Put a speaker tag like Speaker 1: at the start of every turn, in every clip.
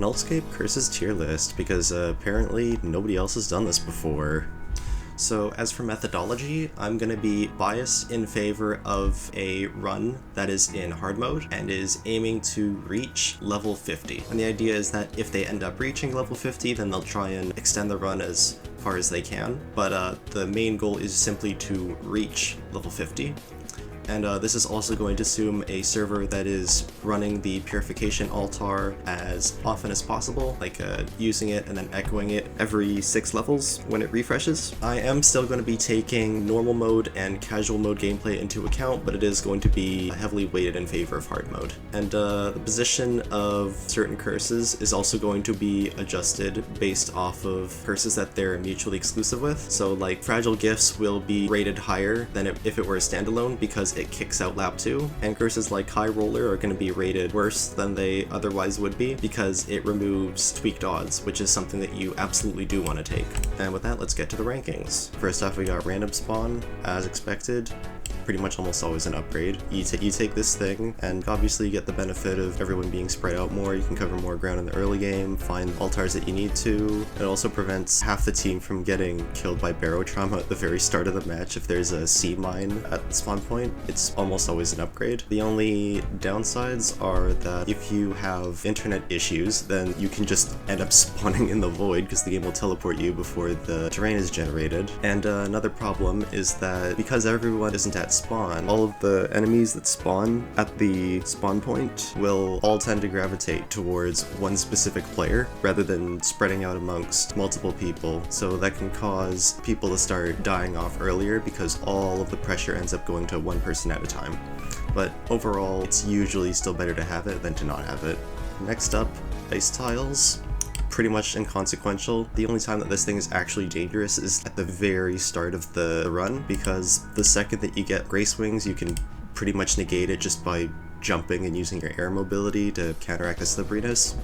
Speaker 1: NULLSCAPE Curses tier list, because apparently nobody else has done this before. So as for methodology, I'm going to be biased in favor of a run that is in hard mode and is aiming to reach level 50. And the idea is that if they end up reaching level 50, then they'll try and extend the run as far as they can, but the main goal is simply to reach level 50. And this is also going to assume a server that is running the purification altar as often as possible, like using it and then echoing it every 6 levels when it refreshes. I am still going to be taking normal mode and casual mode gameplay into account, but it is going to be heavily weighted in favor of hard mode. And the position of certain curses is also going to be adjusted based off of curses that they're mutually exclusive with. So like fragile gifts will be rated higher than if it were a standalone because it kicks out lap 2, and curses like high roller are going to be rated worse than they otherwise would be because it removes tweaked odds, which is something that you absolutely do want to take. And with that, let's get to the rankings. First off, we got random spawn, as expected. Pretty much almost always an upgrade. You take this thing, and obviously you get the benefit of everyone being spread out more. You can cover more ground in the early game, find altars that you need to. It also prevents half the team from getting killed by barotrauma at the very start of the match if there's a sea mine at the spawn point. It's almost always an upgrade. The only downsides are that if you have internet issues, then you can just end up spawning in the void because the game will teleport you before the terrain is generated. And another problem is that because everyone isn't at spawn, all of the enemies that spawn at the spawn point will all tend to gravitate towards one specific player rather than spreading out amongst multiple people, so that can cause people to start dying off earlier because all of the pressure ends up going to one person at a time. But overall, it's usually still better to have it than to not have it. Next up, ice tiles. Pretty much inconsequential. The only time that this thing is actually dangerous is at the very start of the run, because the second that you get grace wings, you can pretty much negate it just by jumping and using your air mobility to counteract the slipperiness.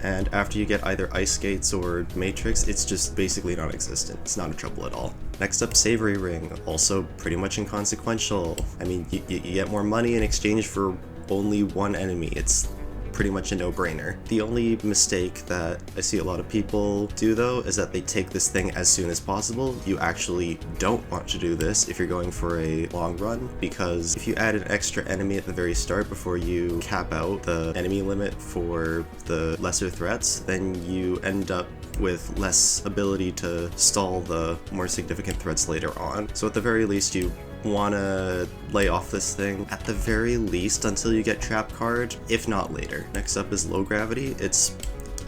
Speaker 1: And after you get either ice skates or matrix, it's just basically non-existent. It's not a trouble at all. Next up, savory ring, also pretty much inconsequential. I mean, you get more money in exchange for only one enemy. It's pretty much a no-brainer. The only mistake that I see a lot of people do though is that they take this thing as soon as possible. You actually don't want to do this if you're going for a long run, because if you add an extra enemy at the very start before you cap out the enemy limit for the lesser threats, then you end up with less ability to stall the more significant threats later on. So at the very least, you want to lay off this thing at the very least until you get trap card, if not later. Next up is low gravity. It's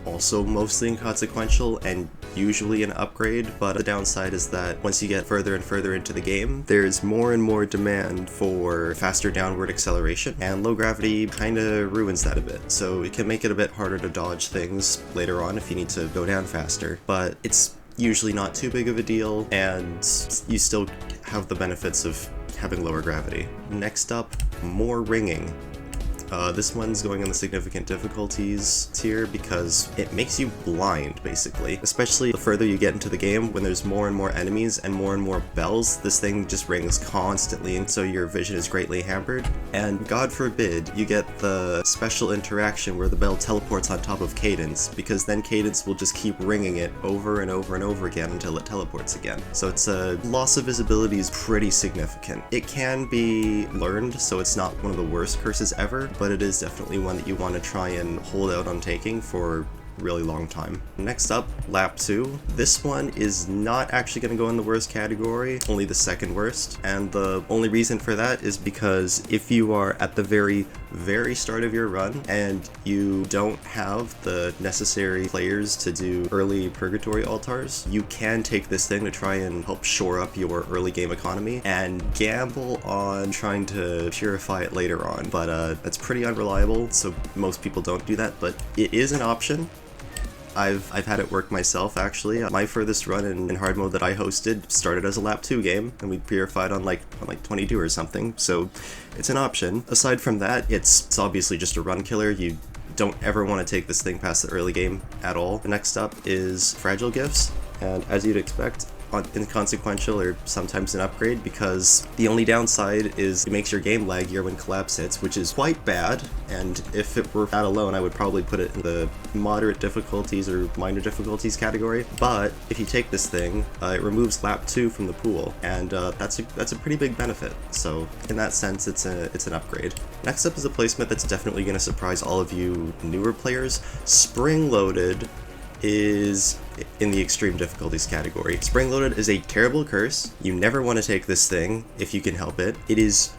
Speaker 1: also mostly inconsequential and usually an upgrade, but the downside is that once you get further and further into the game, there's more and more demand for faster downward acceleration, and low gravity kinda ruins that a bit. So it can make it a bit harder to dodge things later on if you need to go down faster, but it's usually not too big of a deal, and you still have the benefits of having lower gravity. Next up, more ringing. This one's going in the significant difficulties tier because it makes you blind, basically. Especially the further you get into the game, when there's more and more enemies and more bells, this thing just rings constantly, and so your vision is greatly hampered. And God forbid you get the special interaction where the bell teleports on top of Cadence, because then Cadence will just keep ringing it over and over and over again until it teleports again. So it's a loss of visibility is pretty significant. It can be learned, so it's not one of the worst curses ever, but it is definitely one that you want to try and hold out on taking for a really long time. Next up, lap 2. This one is not actually going to go in the worst category, only the second worst, and the only reason for that is because if you are at the very start of your run and you don't have the necessary players to do early purgatory altars, you can take this thing to try and help shore up your early game economy and gamble on trying to purify it later on, but that's pretty unreliable, so most people don't do that, but it is an option. I've had it work myself, actually. My furthest run in hard mode that I hosted started as a lap 2 game, and we purified on like 22 or something, so it's an option. Aside from that, it's obviously just a run killer. You don't ever want to take this thing past the early game at all. The next up is fragile gifts. And as you'd expect, inconsequential or sometimes an upgrade, because the only downside is it makes your game laggier when collapse hits, which is quite bad, and if it were that alone, I would probably put it in the moderate difficulties or minor difficulties category. But if you take this thing, it removes lap 2 from the pool, and that's a pretty big benefit. So in that sense, it's an upgrade. Next up is a placement that's definitely going to surprise all of you newer players. Spring-loaded is in the extreme difficulties category. Spring-loaded is a terrible curse. You never want to take this thing if you can help it. It is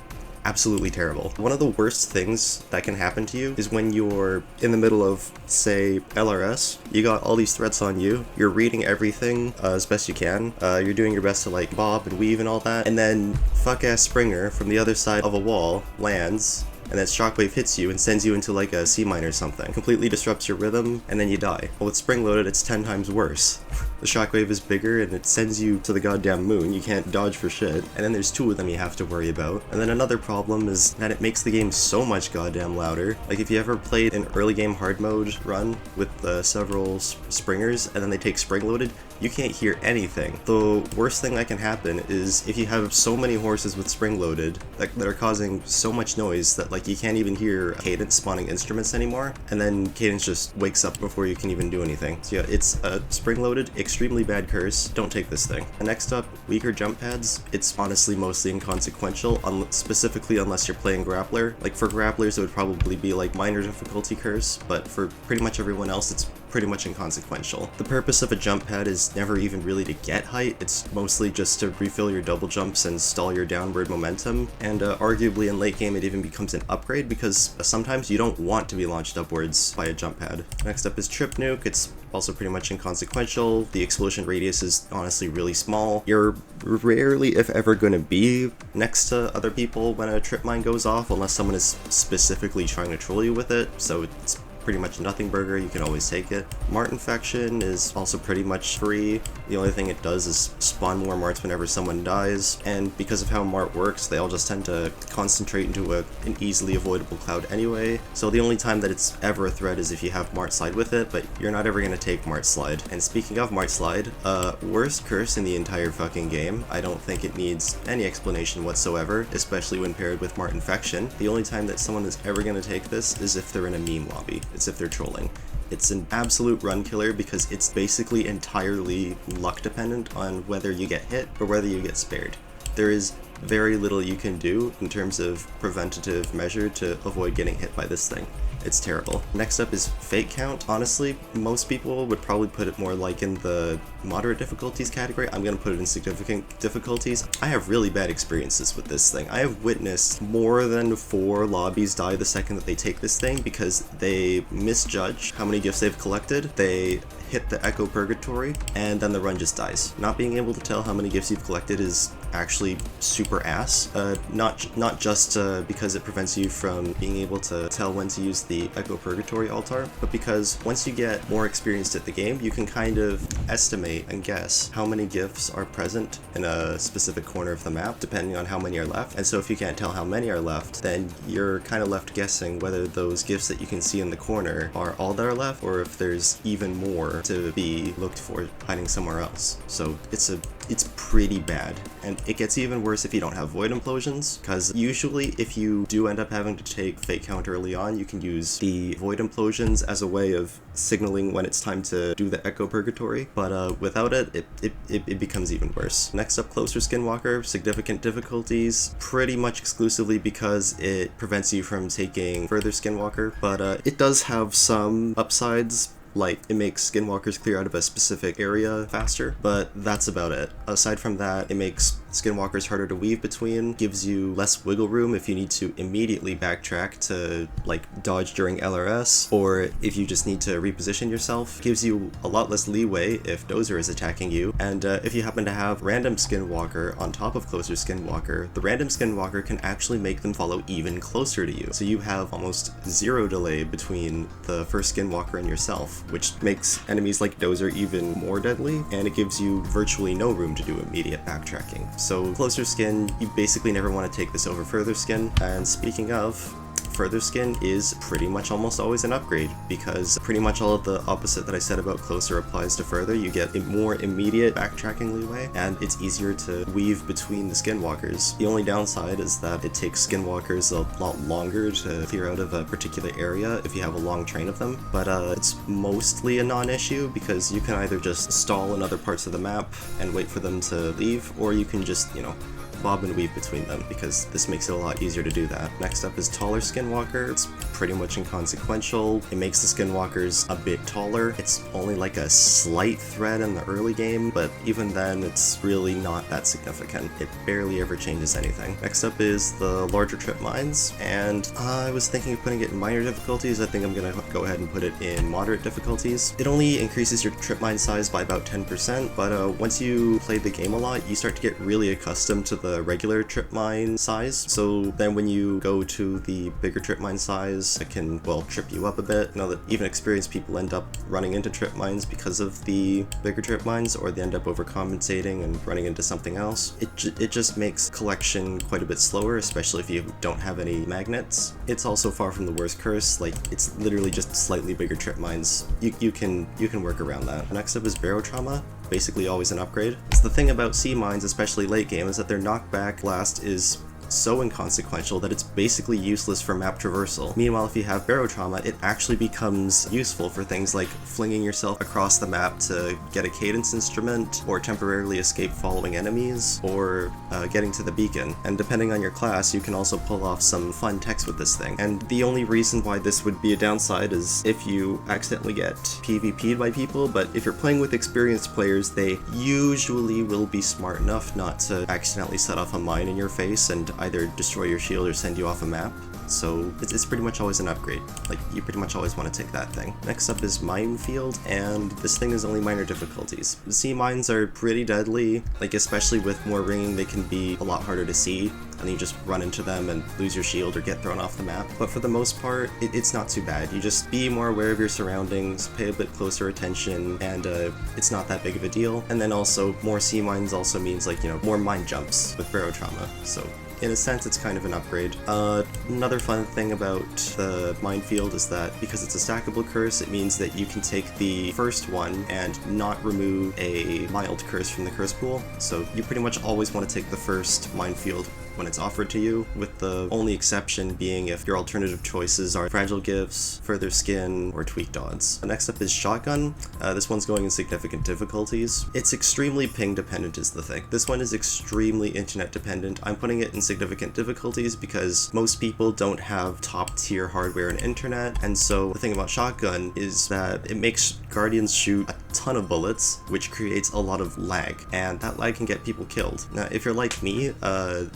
Speaker 1: absolutely terrible. One of the worst things that can happen to you is when you're in the middle of, say, LRS, you got all these threats on you, you're reading everything as best you can, you're doing your best to like bob and weave and all that, and then fuck-ass Springer from the other side of a wall lands, and that shockwave hits you and sends you into like a C minor or something. Completely disrupts your rhythm, and then you die. Well, with spring loaded, it's 10 times worse. The shockwave is bigger and it sends you to the goddamn moon. You can't dodge for shit. And then there's 2 of them you have to worry about. And then another problem is that it makes the game so much goddamn louder. Like if you ever played an early game hard mode run with several springers and then they take spring loaded, you can't hear anything. The worst thing that can happen is if you have so many horses with spring loaded that are causing so much noise that like you can't even hear Cadence spawning instruments anymore, and then Cadence just wakes up before you can even do anything. So yeah, it's a spring loaded, extremely bad curse. Don't take this thing. And next up, weaker jump pads. It's honestly mostly inconsequential, specifically unless you're playing grappler. Like for grapplers, it would probably be like minor difficulty curse, but for pretty much everyone else, it's pretty much inconsequential. The purpose of a jump pad is never even really to get height, it's mostly just to refill your double jumps and stall your downward momentum, and arguably in late game it even becomes an upgrade because sometimes you don't want to be launched upwards by a jump pad. Next up is trip nuke. It's also pretty much inconsequential. The explosion radius is honestly really small. You're rarely, if ever, going to be next to other people when a trip mine goes off, unless someone is specifically trying to troll you with it, so it's pretty much nothing burger, you can always take it. Mart infection is also pretty much free. The only thing it does is spawn more marts whenever someone dies, and because of how Mart works, they all just tend to concentrate into an easily avoidable cloud anyway, so the only time that it's ever a threat is if you have Mart slide with it, but you're not ever going to take Mart slide. And speaking of Mart slide, worst curse in the entire fucking game. I don't think it needs any explanation whatsoever, especially when paired with Mart infection. The only time that someone is ever going to take this is if they're in a meme lobby. It's if they're trolling. It's an absolute run killer because it's basically entirely luck dependent on whether you get hit or whether you get spared. There is very little you can do in terms of preventative measure to avoid getting hit by this thing. It's terrible. Next up is fate count. Honestly, most people would probably put it more like in the moderate difficulties category. I'm gonna put it in significant difficulties. I have really bad experiences with this thing. I have witnessed more than 4 lobbies die the second that they take this thing because they misjudge how many gifts they've collected. They hit the Echo Purgatory, and then the run just dies. Not being able to tell how many gifts you've collected is actually super ass. Not just because it prevents you from being able to tell when to use the Echo Purgatory altar, but because once you get more experienced at the game, you can kind of estimate and guess how many gifts are present in a specific corner of the map, depending on how many are left. And so if you can't tell how many are left, then you're kind of left guessing whether those gifts that you can see in the corner are all that are left, or if there's even more to be looked for hiding somewhere else. So it's pretty bad, and it gets even worse if you don't have void implosions, because usually if you do end up having to take fate count early on, you can use the void implosions as a way of signaling when it's time to do the Echo Purgatory, but without it, it becomes even worse. Next up, closer Skinwalker. Significant difficulties, pretty much exclusively because it prevents you from taking further Skinwalker, but it does have some upsides. Like, it makes skinwalkers clear out of a specific area faster, but that's about it. Aside from that, it makes skinwalkers harder to weave between, gives you less wiggle room if you need to immediately backtrack to, like, dodge during LRS, or if you just need to reposition yourself, gives you a lot less leeway if Dozer is attacking you, and if you happen to have random skinwalker on top of closer skinwalker, the random skinwalker can actually make them follow even closer to you, so you have almost zero delay between the first skinwalker and yourself, which makes enemies like Dozer even more deadly, and it gives you virtually no room to do immediate backtracking. So closer skin, you basically never want to take this over further skin. And speaking of, further skin is pretty much almost always an upgrade, because pretty much all of the opposite that I said about closer applies to further. You get a more immediate backtracking leeway, and it's easier to weave between the skinwalkers. The only downside is that it takes skinwalkers a lot longer to clear out of a particular area if you have a long train of them, but it's mostly a non-issue because you can either just stall in other parts of the map and wait for them to leave, or you can just, you know, bob and weave between them, because this makes it a lot easier to do that. Next up is taller skinwalker. It's pretty much inconsequential. It makes the skinwalkers a bit taller. It's only like a slight threat in the early game, but even then it's really not that significant. It barely ever changes anything. Next up is the larger trip mines, and I was thinking of putting it in minor difficulties. I think I'm gonna go ahead and put it in moderate difficulties. It only increases your trip mine size by about 10%, but once you play the game a lot, you start to get really accustomed to the regular trip mine size. So then when you go to the bigger trip mine size, it can, well, trip you up a bit. You know that even experienced people end up running into trip mines because of the bigger trip mines, or they end up overcompensating and running into something else. It just makes collection quite a bit slower, especially if you don't have any magnets. It's also far from the worst curse. Like, it's literally just slightly bigger trip mines. You can work around that. Next up is barotrauma. Basically always an upgrade. It's the thing about sea mines, especially late game, is that their knockback blast is so inconsequential that it's basically useless for map traversal. Meanwhile, if you have barotrauma, it actually becomes useful for things like flinging yourself across the map to get a cadence instrument, or temporarily escape following enemies, or getting to the beacon. And depending on your class, you can also pull off some fun techs with this thing. And the only reason why this would be a downside is if you accidentally get PvP'd by people, but if you're playing with experienced players, they usually will be smart enough not to accidentally set off a mine in your face and either destroy your shield or send you off a map. So it's pretty much always an upgrade. Like, you pretty much always want to take that thing. Next up is Minefield, and this thing is only minor difficulties. Sea mines are pretty deadly, like especially with more ringing, they can be a lot harder to see, and you just run into them and lose your shield or get thrown off the map. But for the most part, it's not too bad. You just be more aware of your surroundings, pay a bit closer attention, and it's not that big of a deal. And then also, more sea mines also means, like, you know, more mine jumps with barotrauma, so in a sense, it's kind of an upgrade. Another fun thing about the Minefield is that because it's a stackable curse, it means that you can take the first one and not remove a mild curse from the curse pool. So you pretty much always want to take the first Minefield when it's offered to you, with the only exception being if your alternative choices are Fragile Gifts, Further Skin, or Tweaked Odds. Next up is Shotgun. This one's going in significant difficulties. It's extremely ping dependent is the thing. This one is extremely internet dependent. I'm putting it in significant difficulties because most people don't have top tier hardware and internet, and so the thing about Shotgun is that it makes Guardians shoot a ton of bullets, which creates a lot of lag, and that lag can get people killed. Now, if you're like me,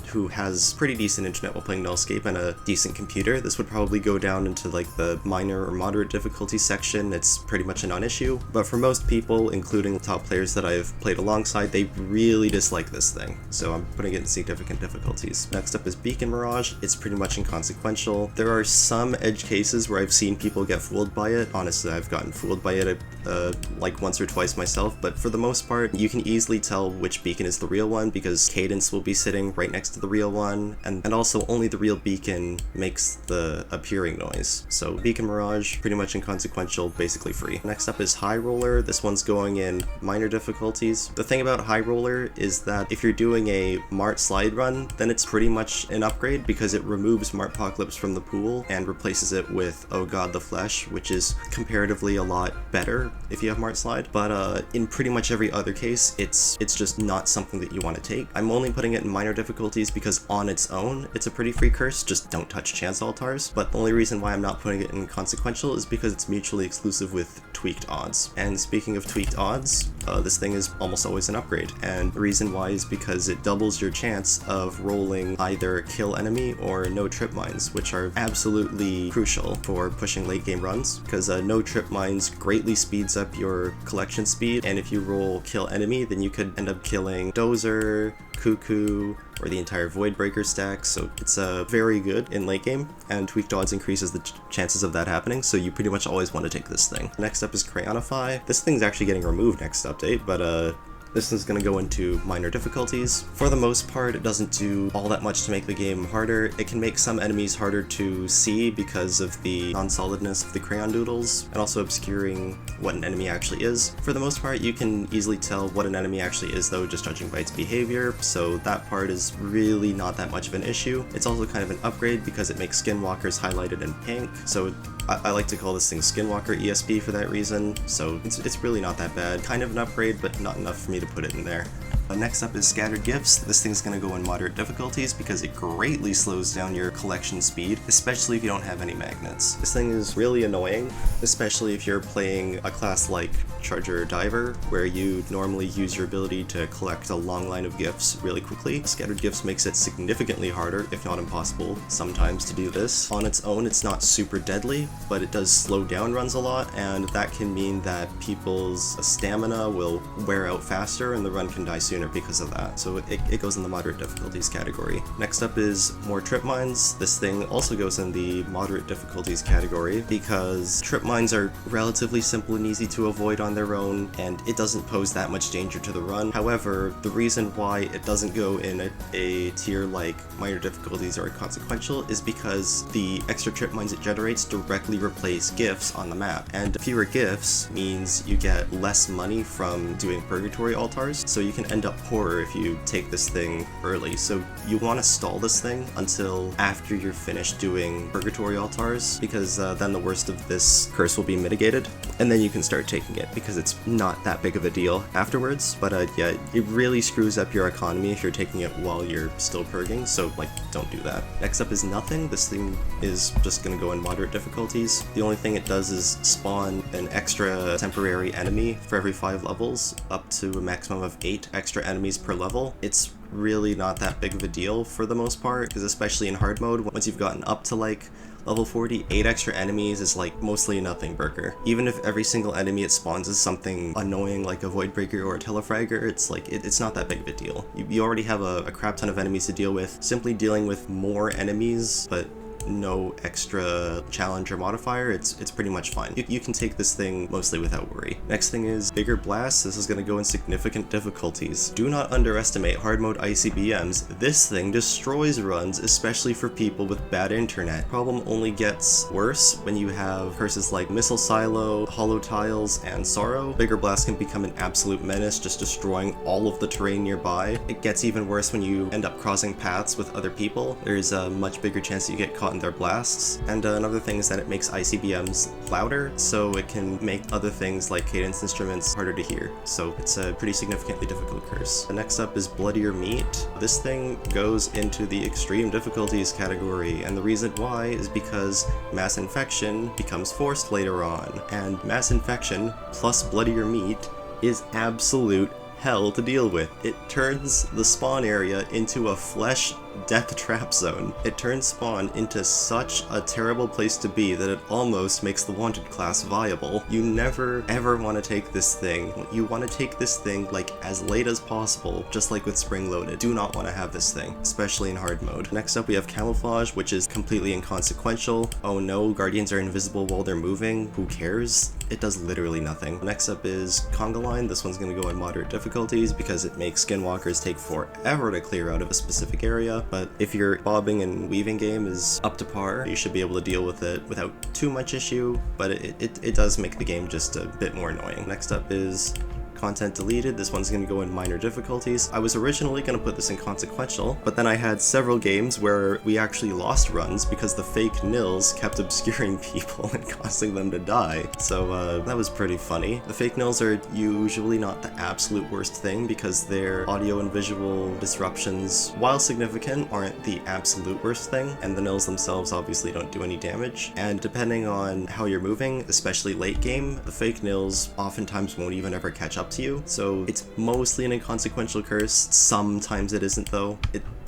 Speaker 1: who has pretty decent internet while playing NULLSCAPE and a decent computer, this would probably go down into like the minor or moderate difficulty section. It's pretty much a non-issue, but for most people, including the top players that I've played alongside, they really dislike this thing, so I'm putting it in significant difficulties. Next up is Beacon Mirage. It's pretty much inconsequential. There are some edge cases where I've seen people get fooled by it. Honestly, I've gotten fooled by it like once or twice myself, but for the most part, you can easily tell which beacon is the real one because Cadence will be sitting right next to the real one, and also only the real beacon makes the appearing noise. So Beacon Mirage, pretty much inconsequential, basically free. Next up is High Roller. This one's going in minor difficulties. The thing about High Roller is that if you're doing a Mart slide run, then it's pretty much an upgrade because it removes Martpocalypse from the pool and replaces it with Oh God the Flesh, which is comparatively a lot better if you have Mart slide. But in pretty much every other case, it's just not something that you want to take. I'm only putting it in minor difficulties because on its own, it's a pretty free curse, just don't touch chance altars. But the only reason why I'm not putting it in consequential is because it's mutually exclusive with Tweaked Odds. And speaking of Tweaked Odds, this thing is almost always an upgrade. And the reason why is because it doubles your chance of rolling either kill enemy or no trip mines, which are absolutely crucial for pushing late game runs, because no trip mines greatly speeds up your collection speed, and if you roll kill enemy, then you could end up killing Dozer, Cuckoo, or the entire Voidbreaker stack, so it's very good in late game, and Tweaked Odds increases the chances of that happening, so you pretty much always want to take this thing. Next up is Crayonify. This thing's actually getting removed next update, but This is going to go into minor difficulties. For the most part, it doesn't do all that much to make the game harder. It can make some enemies harder to see because of the non-solidness of the crayon doodles, and also obscuring what an enemy actually is. For the most part, you can easily tell what an enemy actually is though, just judging by its behavior, so that part is really not that much of an issue. It's also kind of an upgrade because it makes skinwalkers highlighted in pink, so I like to call this thing Skinwalker ESP for that reason, so it's really not that bad. Kind of an upgrade, but not enough for me to put it in there. Next up is Scattered Gifts. This thing's going to go in moderate difficulties because it greatly slows down your collection speed, especially if you don't have any magnets. This thing is really annoying, especially if you're playing a class like Charger or Diver, where you normally use your ability to collect a long line of gifts really quickly. Scattered Gifts makes it significantly harder, if not impossible, sometimes to do this. On its own, it's not super deadly, but it does slow down runs a lot, and that can mean that people's stamina will wear out faster and the run can die sooner because of that, so it goes in the moderate difficulties category. Next up is more trip mines. This thing also goes in the moderate difficulties category because trip mines are relatively simple and easy to avoid on their own, and it doesn't pose that much danger to the run. However, the reason why it doesn't go in a tier like minor difficulties or inconsequential is because the extra trip mines it generates directly replace gifts on the map, and fewer gifts means you get less money from doing purgatory altars, so you can end up poorer if you take this thing early. So you want to stall this thing until after you're finished doing purgatory altars, because then the worst of this curse will be mitigated, and then you can start taking it because it's not that big of a deal afterwards. But yeah, it really screws up your economy if you're taking it while you're still purging, so like don't do that. Next up is Nothing. This thing is just gonna go in moderate difficulties. The only thing it does is spawn an extra temporary enemy for every 5 levels, up to a maximum of 8 extra enemies per level. It's really not that big of a deal for the most part, because especially in hard mode, once you've gotten up to like level 40, 8 extra enemies is like mostly a nothing burger. Even if every single enemy it spawns is something annoying like a Void Breaker or a Telefragger, it's like, it's not that big of a deal. You already have a crap ton of enemies to deal with. Simply dealing with more enemies, but no extra challenge or modifier, it's pretty much fine. You can take this thing mostly without worry. Next thing is Bigger Blast. This is going to go in significant difficulties. Do not underestimate hard mode ICBMs. This thing destroys runs, especially for people with bad internet. Problem only gets worse when you have curses like Missile Silo, Hollow Tiles, and Sorrow. Bigger Blast can become an absolute menace, just destroying all of the terrain nearby. It gets even worse when you end up crossing paths with other people. There's a much bigger chance that you get caught in their blasts. And another thing is that it makes ICBMs louder, so it can make other things like cadence instruments harder to hear. So it's a pretty significantly difficult curse. The next up is Bloodier Meat. This thing goes into the extreme difficulties category, and the reason why is because mass infection becomes forced later on, and mass infection plus Bloodier Meat is absolute hell to deal with. It turns the spawn area into a flesh death trap zone. It turns spawn into such a terrible place to be that it almost makes the wanted class viable. You never ever want to take this thing. You want to take this thing like as late as possible, just like with Spring Loaded. Do not want to have this thing, especially in hard mode. Next up we have Camouflage, which is completely inconsequential. Oh no, Guardians are invisible while they're moving. Who cares? It does literally nothing. Next up is Conga Line. This one's going to go in moderate difficulties because it makes skinwalkers take forever to clear out of a specific area. But if your bobbing and weaving game is up to par, you should be able to deal with it without too much issue, but it does make the game just a bit more annoying. Next up is Content Deleted. This one's going to go in minor difficulties. I was originally going to put this in consequential, but then I had several games where we actually lost runs because the fake nils kept obscuring people and causing them to die. So that was pretty funny. The fake nils are usually not the absolute worst thing because their audio and visual disruptions, while significant, aren't the absolute worst thing, and the nils themselves obviously don't do any damage. And depending on how you're moving, especially late game, the fake nils oftentimes won't even ever catch up to you, so it's mostly an inconsequential curse. Sometimes it isn't though.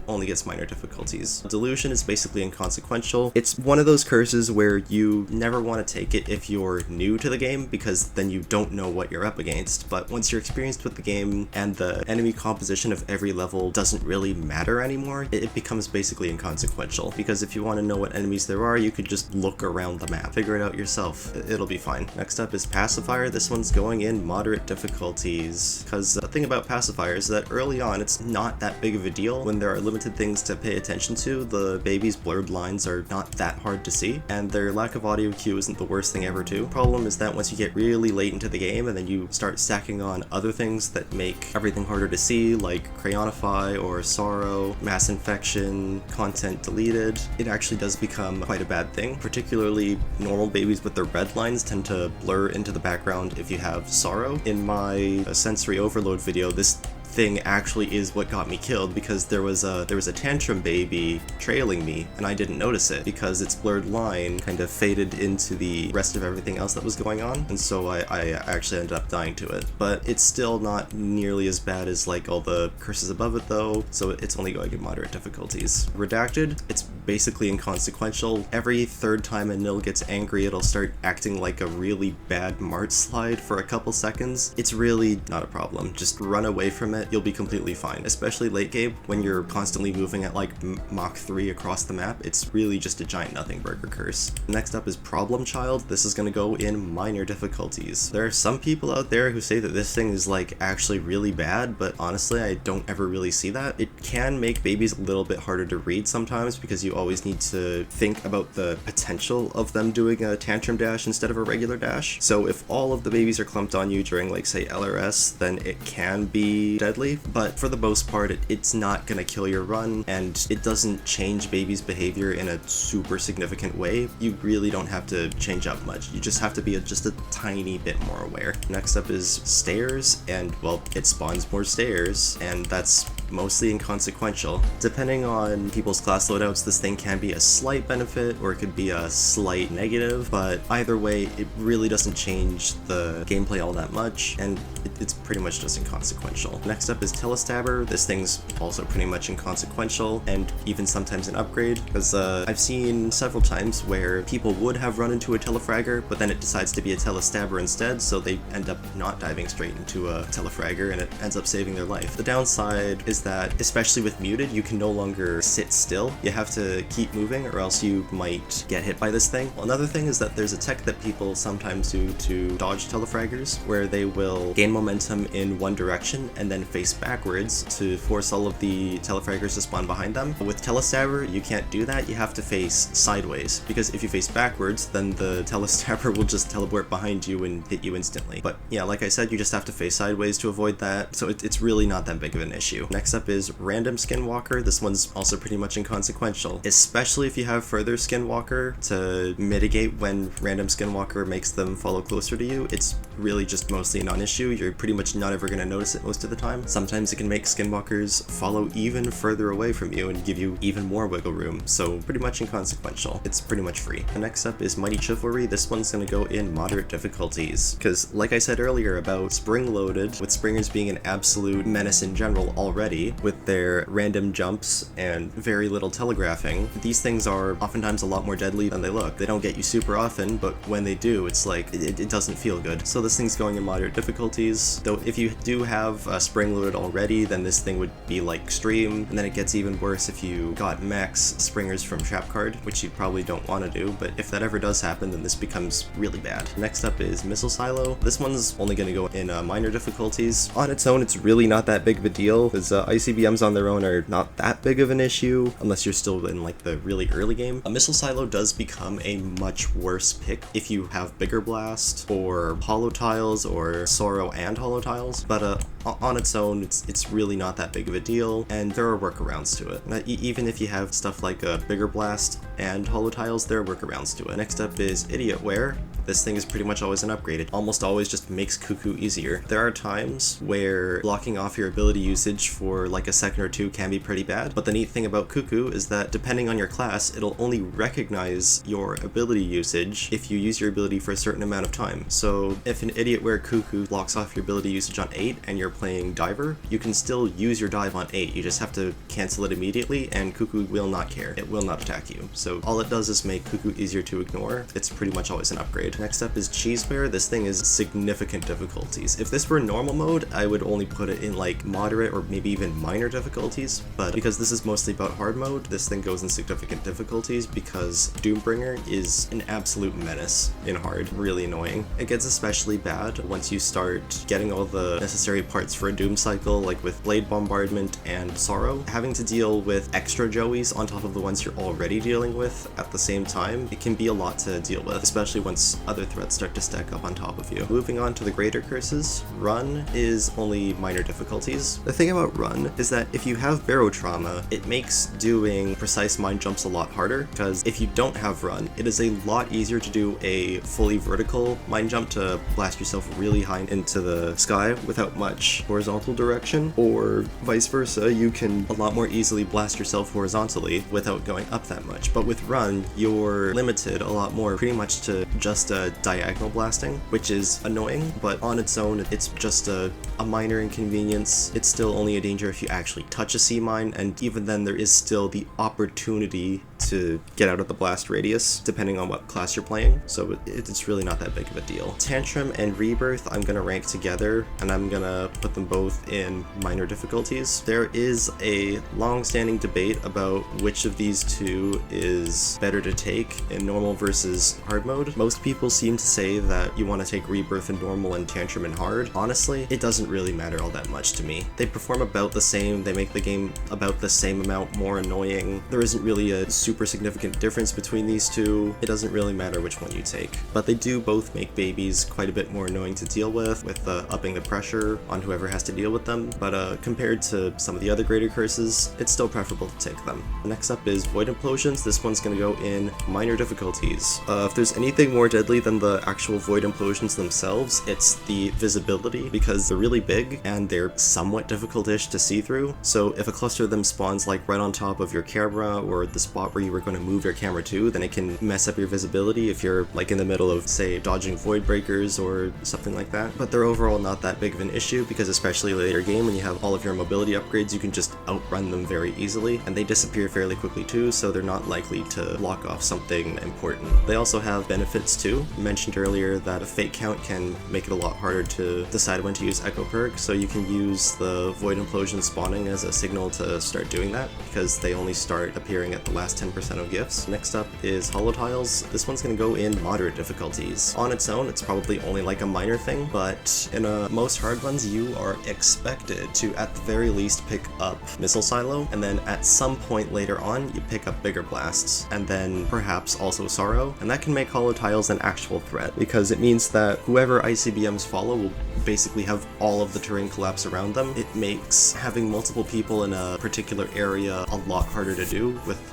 Speaker 1: only gets minor difficulties. Delusion is basically inconsequential. It's one of those curses where you never want to take it if you're new to the game, because then you don't know what you're up against, but once you're experienced with the game and the enemy composition of every level doesn't really matter anymore, it becomes basically inconsequential, because if you want to know what enemies there are, you could just look around the map, figure it out yourself, it'll be fine. Next up is Pacifier. This one's going in moderate difficulties, because the thing about Pacifier is that early on it's not that big of a deal. When there are limited things to pay attention to, the baby's blurred lines are not that hard to see, and their lack of audio cue isn't the worst thing ever too. Problem is that once you get really late into the game and then you start stacking on other things that make everything harder to see, like Crayonify or Sorrow, Mass Infection, content deleted, it actually does become quite a bad thing. Particularly normal babies with their red lines tend to blur into the background if you have Sorrow. In my sensory overload video, this thing actually is what got me killed, because there was a tantrum baby trailing me and I didn't notice it because its blurred line kind of faded into the rest of everything else that was going on, and so I actually ended up dying to it. But it's still not nearly as bad as like all the curses above it though, so it's only going in moderate difficulties. Redacted, it's basically inconsequential. Every third time a nil gets angry, it'll start acting like a really bad Mart slide for a couple seconds. It's really not a problem. Just run away from it, you'll be completely fine. Especially late game, when you're constantly moving at like Mach 3 across the map, it's really just a giant nothing burger curse. Next up is Problem Child. This is going to go in minor difficulties. There are some people out there who say that this thing is like actually really bad, but honestly I don't ever really see that. It can make babies a little bit harder to read sometimes, because you always need to think about the potential of them doing a tantrum dash instead of a regular dash. So if all of the babies are clumped on you during like say LRS, then it can be deadly, but for the most part it's not gonna kill your run, and it doesn't change baby's behavior in a super significant way. You really don't have to change up much, you just have to be just a tiny bit more aware. Next up is Stairs, and well, it spawns more stairs, and that's mostly inconsequential. Depending on people's class loadouts, this thing can be a slight benefit or it could be a slight negative, but either way it really doesn't change the gameplay all that much, and it's pretty much just inconsequential. Next up is Telestabber. This thing's also pretty much inconsequential, and even sometimes an upgrade, because I've seen several times where people would have run into a Telefragger, but then it decides to be a Telestabber instead, so they end up not diving straight into a Telefragger, and it ends up saving their life. The downside is that, especially with muted, you can no longer sit still. You have to keep moving or else you might get hit by this thing. Another thing is that there's a tech that people sometimes do to dodge Telefraggers, where they will gain momentum in one direction and then face backwards to force all of the Telefraggers to spawn behind them. With Telestabber, you can't do that, you have to face sideways, because if you face backwards, then the Telestabber will just teleport behind you and hit you instantly. But yeah, like I said, you just have to face sideways to avoid that, so it's really not that big of an issue. Next up is Random Skinwalker. This one's also pretty much inconsequential, especially if you have further Skinwalker to mitigate when Random Skinwalker makes them follow closer to you. It's really just mostly a non-issue. You're pretty much not ever going to notice it most of the time. Sometimes it can make Skinwalkers follow even further away from you and give you even more wiggle room, so pretty much inconsequential. It's pretty much free. The next up is Mighty Chivalry. This one's going to go in moderate difficulties, because like I said earlier about Spring Loaded, with Springers being an absolute menace in general already, with their random jumps and very little telegraphing, these things are oftentimes a lot more deadly than they look. They don't get you super often, but when they do, it's like, it doesn't feel good. So this thing's going in moderate difficulties, though if you do have a Spring Loaded already, then this thing would be like Extreme, and then it gets even worse if you got max Springers from Trap Card, which you probably don't want to do, but if that ever does happen, then this becomes really bad. Next up is Missile Silo. This one's only going to go in minor difficulties. On its own, it's really not that big of a deal, because ICBMs on their own are not that big of an issue, unless you're still in like the really early game. A Missile Silo does become a much worse pick if you have Bigger Blast, or Hollow Tiles, or Sorrow and Hollow Tiles, but on its own, it's really not that big of a deal, and there are workarounds to it. Even if you have stuff like a Bigger Blast and Hollow Tiles, there are workarounds to it. Next up is Idiotware. This thing is pretty much always an upgrade. It almost always just makes Cuckoo easier. There are times where blocking off your ability usage for like a second or two can be pretty bad, but the neat thing about Cuckoo is that depending on your class, it'll only recognize your ability usage if you use your ability for a certain amount of time. So if an Idiotware Cuckoo blocks off your ability usage on 8 and you're playing Diver, you can still use your dive on 8, you just have to cancel it immediately, and Cuckoo will not care. It will not attack you. So all it does is make Cuckoo easier to ignore. It's pretty much always an upgrade. Next up is Cheese Bear. This thing is significant difficulties. If this were normal mode, I would only put it in like moderate or maybe even minor difficulties, but because this is mostly about hard mode, this thing goes in significant difficulties because Doombringer is an absolute menace in hard. Really annoying. It gets especially bad once you start getting all the necessary parts for a Doom cycle, like with Blade Bombardment and Sorrow. Having to deal with extra Joeys on top of the ones you're already dealing with at the same time, it can be a lot to deal with, especially once other threats start to stack up on top of you. Moving on to the greater curses, Run is only minor difficulties. The thing about Run is that if you have Barrow Trauma, it makes doing precise mine jumps a lot harder, because if you don't have Run, it is a lot easier to do a fully vertical mine jump to blast yourself really high into the sky without much horizontal direction, or vice versa, you can a lot more easily blast yourself horizontally without going up that much. But with Run, you're limited a lot more pretty much to just diagonal blasting, which is annoying, but on its own, it's just a minor inconvenience. It's still only a danger if you actually touch a sea mine, and even then there is still the opportunity to get out of the blast radius, depending on what class you're playing, so it's really not that big of a deal. Tantrum and Rebirth I'm gonna rank together, and I'm gonna put them both in minor difficulties. There is a long-standing debate about which of these two is better to take in normal versus hard mode. Most people seem to say that you want to take Rebirth in normal and Tantrum in hard. Honestly, it doesn't really matter all that much to me. They perform about the same, they make the game about the same amount more annoying. There isn't really a super significant difference between these two. It doesn't really matter which one you take. But they do both make babies quite a bit more annoying to deal with upping the pressure on whoever has to deal with them. But compared to some of the other greater curses, it's still preferable to take them. Next up is Void Implosions. This one's gonna go in minor difficulties. If there's anything more deadly than the actual Void Implosions themselves, it's the visibility, because they're really big and they're somewhat difficult-ish to see through. So if a cluster of them spawns like right on top of your camera or the spot where you were going to move your camera to, then it can mess up your visibility if you're like in the middle of, say, dodging void breakers or something like that. But they're overall not that big of an issue, because especially later game when you have all of your mobility upgrades, you can just outrun them very easily, and they disappear fairly quickly too, so they're not likely to block off something important. They also have benefits too. I mentioned earlier that a fate count can make it a lot harder to decide when to use Echo Perk, so you can use the Void Implosion spawning as a signal to start doing that, because they only start appearing at the last 10% of gifts. Next up is Hollow Tiles. This one's gonna go in moderate difficulties. On its own, it's probably only like a minor thing, but in most hard ones, you are expected to at the very least pick up Missile Silo, and then at some point later on, you pick up bigger blasts, and then perhaps also Sorrow, and that can make Hollow Tiles an actual threat, because it means that whoever ICBMs follow will basically have all of the terrain collapse around them. It makes having multiple people in a particular area a lot harder to do with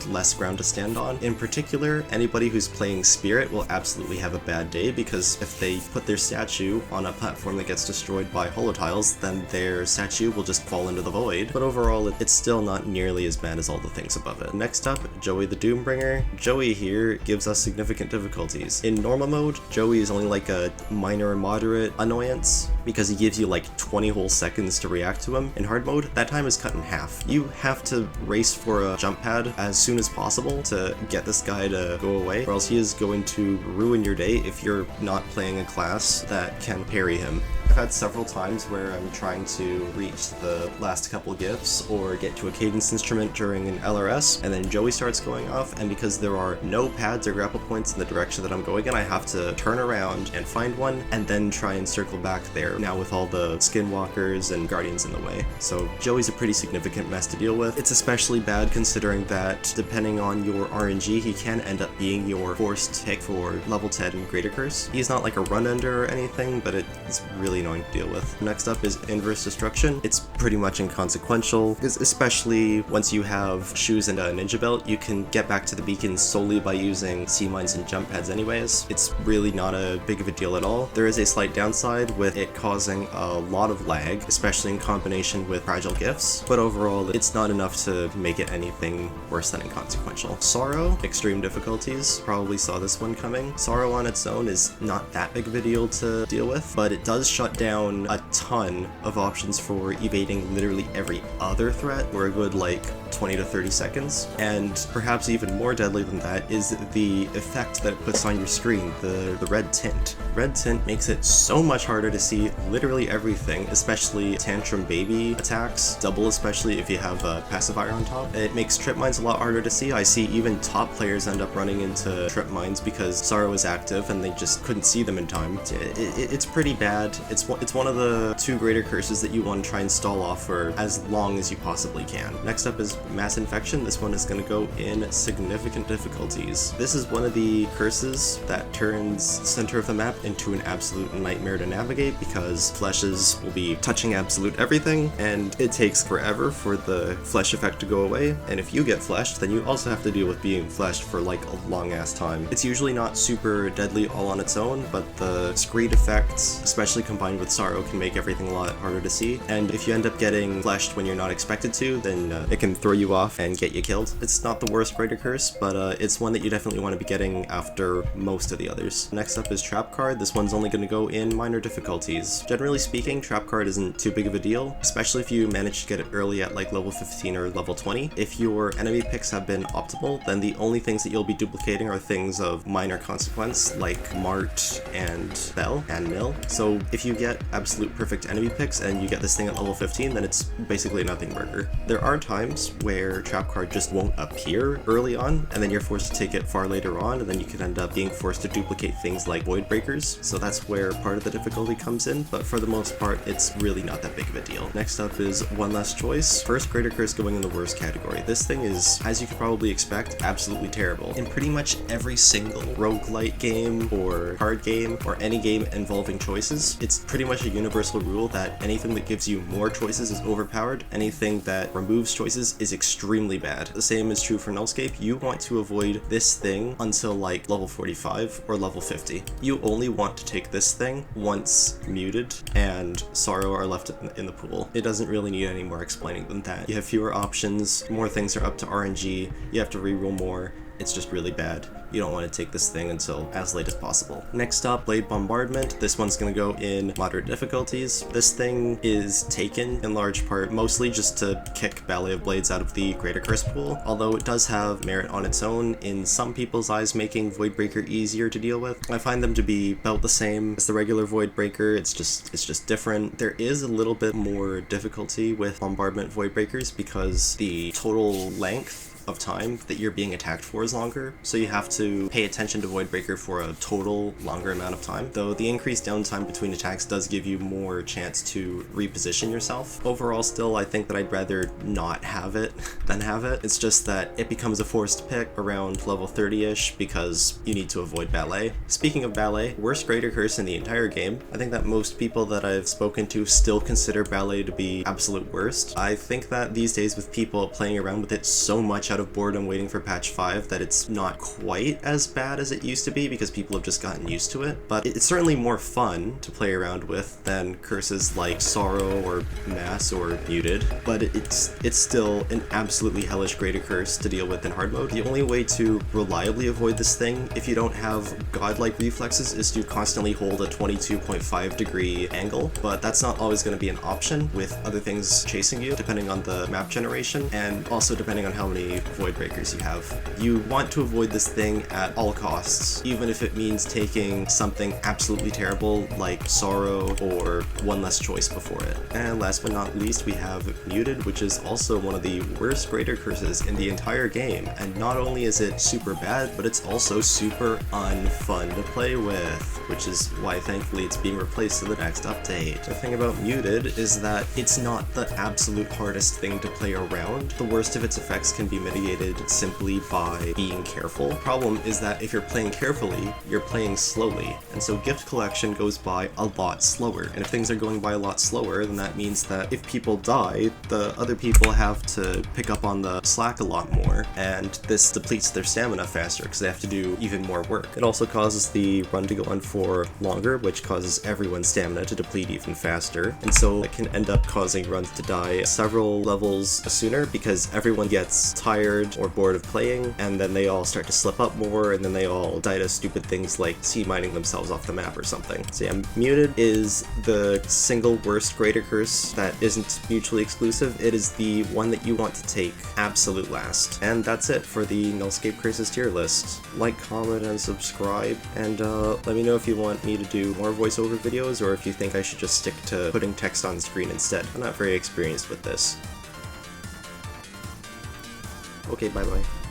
Speaker 1: less ground to stand on. In particular, anybody who's playing Spirit will absolutely have a bad day, because if they put their statue on a platform that gets destroyed by Hollow Tiles, then their statue will just fall into the void. But overall, it's still not nearly as bad as all the things above it. Next up, Joey the Doombringer. Joey here gives us significant difficulties. In normal mode, Joey is only like a minor and moderate annoyance, because he gives you like 20 whole seconds to react to him. In hard mode, that time is cut in half. You have to race for a jump pad as soon as possible to get this guy to go away, or else he is going to ruin your day if you're not playing a class that can parry him. I've had several times where I'm trying to reach the last couple gifts or get to a cadence instrument during an LRS, and then Joey starts going off, and because there are no pads or grapple points in the direction that I'm going in, I have to turn around and find one, and then try and circle back there, now with all the skinwalkers and guardians in the way. So Joey's a pretty significant mess to deal with. It's especially bad considering that, depending on your RNG, he can end up being your forced pick for level 10 and Greater Curse. He's not like a run ender or anything, but it's really annoying to deal with. Next up is Inverse Destruction. It's pretty much inconsequential, because especially once you have shoes and a ninja belt, you can get back to the beacon solely by using sea mines and jump pads anyways. It's really not a big of a deal at all. There is a slight downside with it causing a lot of lag, especially in combination with fragile gifts, but overall it's not enough to make it anything worse than inconsequential. Sorrow, extreme difficulties. Probably saw this one coming. Sorrow on its own is not that big of a deal to deal with, but it does shut down a ton of options for evading literally every other threat for a good like 20 to 30 seconds. And perhaps even more deadly than that is the effect that it puts on your screen, the red tint. Red tint makes it so much harder to see literally everything, especially tantrum baby attacks, double especially if you have a pacifier on top. It makes trip mines a lot harder to see. I see even top players end up running into trip mines because Sorrow is active and they just couldn't see them in time. It's pretty bad. It's one of the 2 greater curses that you want to try and stall off for as long as you possibly can. Next up is Mass Infection. This one is going to go in significant difficulties. This is one of the curses that turns center of the map into an absolute nightmare to navigate because fleshes will be touching absolute everything, and it takes forever for the flesh effect to go away, and if you get fleshed, then you also have to deal with being fleshed for like a long ass time. It's usually not super deadly all on its own, but the screed effects, especially combined with Sorrow, can make everything a lot harder to see, and if you end up getting fleshed when you're not expected to, then it can throw you off and get you killed. It's not the worst greater curse, but it's one that you definitely want to be getting after most of the others. Next up is Trap Card. This one's only going to go in minor difficulties. Generally speaking, Trap Card isn't too big of a deal, especially if you manage to get it early at like level 15 or level 20. If your enemy picks have been optimal, then the only things that you'll be duplicating are things of minor consequence, like Mart and Bell and Mill. So if you get absolute perfect enemy picks and you get this thing at level 15, then it's basically a nothing burger. There are times where Trap Card just won't appear early on, and then you're forced to take it far later on, and then you can end up being forced to duplicate things like Void Breakers, so that's where part of the difficulty comes in, but for the most part, it's really not that big of a deal. Next up is One Last Choice. First greater curse going in the worst category. This thing is, as you could probably expect, absolutely terrible. In pretty much every single roguelite game or card game or any game involving choices, it's pretty much a universal rule that anything that gives you more choices is overpowered, anything that removes choices is extremely bad. The same is true for NULLSCAPE. You want to avoid this thing until like level 45 or level 50. You only want to take this thing once Muted and Sorrow are left in the pool. It doesn't really need any more explaining than that. You have fewer options, more things are up to RNG, you have to reroll more. It's just really bad. You don't want to take this thing until as late as possible. Next up, Blade Bombardment. This one's going to go in moderate difficulties. This thing is taken in large part mostly just to kick Ballet of Blades out of the Greater Curse pool, although it does have merit on its own in some people's eyes, making Voidbreaker easier to deal with. I find them to be about the same as the regular Voidbreaker. It's just different. There is a little bit more difficulty with Bombardment Voidbreakers because the total length of time that you're being attacked for is longer, so you have to pay attention to Voidbreaker for a total longer amount of time, though the increased downtime between attacks does give you more chance to reposition yourself. Overall, still, I think that I'd rather not have it than have it. It's just that it becomes a forced pick around level 30-ish because you need to avoid Ballet. Speaking of Ballet, worst greater curse in the entire game. I think that most people that I've spoken to still consider Ballet to be absolute worst. I think that these days with people playing around with it so much out of boredom waiting for patch 5 that it's not quite as bad as it used to be because people have just gotten used to it, but it's certainly more fun to play around with than curses like Sorrow or Mass or Muted, but it's still an absolutely hellish greater curse to deal with in hard mode. The only way to reliably avoid this thing if you don't have godlike reflexes is to constantly hold a 22.5 degree angle, but that's not always going to be an option with other things chasing you depending on the map generation and also depending on how many Void Breakers you have. You want to avoid this thing at all costs, even if it means taking something absolutely terrible like Sorrow or One Less Choice before it. And last but not least, we have Muted, which is also one of the worst greater curses in the entire game, and not only is it super bad, but it's also super unfun to play with, which is why thankfully it's being replaced in the next update. The thing about Muted is that it's not the absolute hardest thing to play around. The worst of its effects can be mitigated simply by being careful. The problem is that if you're playing carefully, you're playing slowly, and so gift collection goes by a lot slower, and if things are going by a lot slower, then that means that if people die, the other people have to pick up on the slack a lot more, and this depletes their stamina faster because they have to do even more work. It also causes the run to go on for longer, which causes everyone's stamina to deplete even faster, and so it can end up causing runs to die several levels sooner because everyone gets tired tired or bored of playing, and then they all start to slip up more, and then they all die to stupid things like sea mining themselves off the map or something. So yeah, Muted is the single worst greater curse that isn't mutually exclusive. It is the one that you want to take absolute last. And that's it for the NULLSCAPE curses tier list. Like, comment, and subscribe, and let me know if you want me to do more voiceover videos, or if you think I should just stick to putting text on screen instead. I'm not very experienced with this. Okay, bye-bye.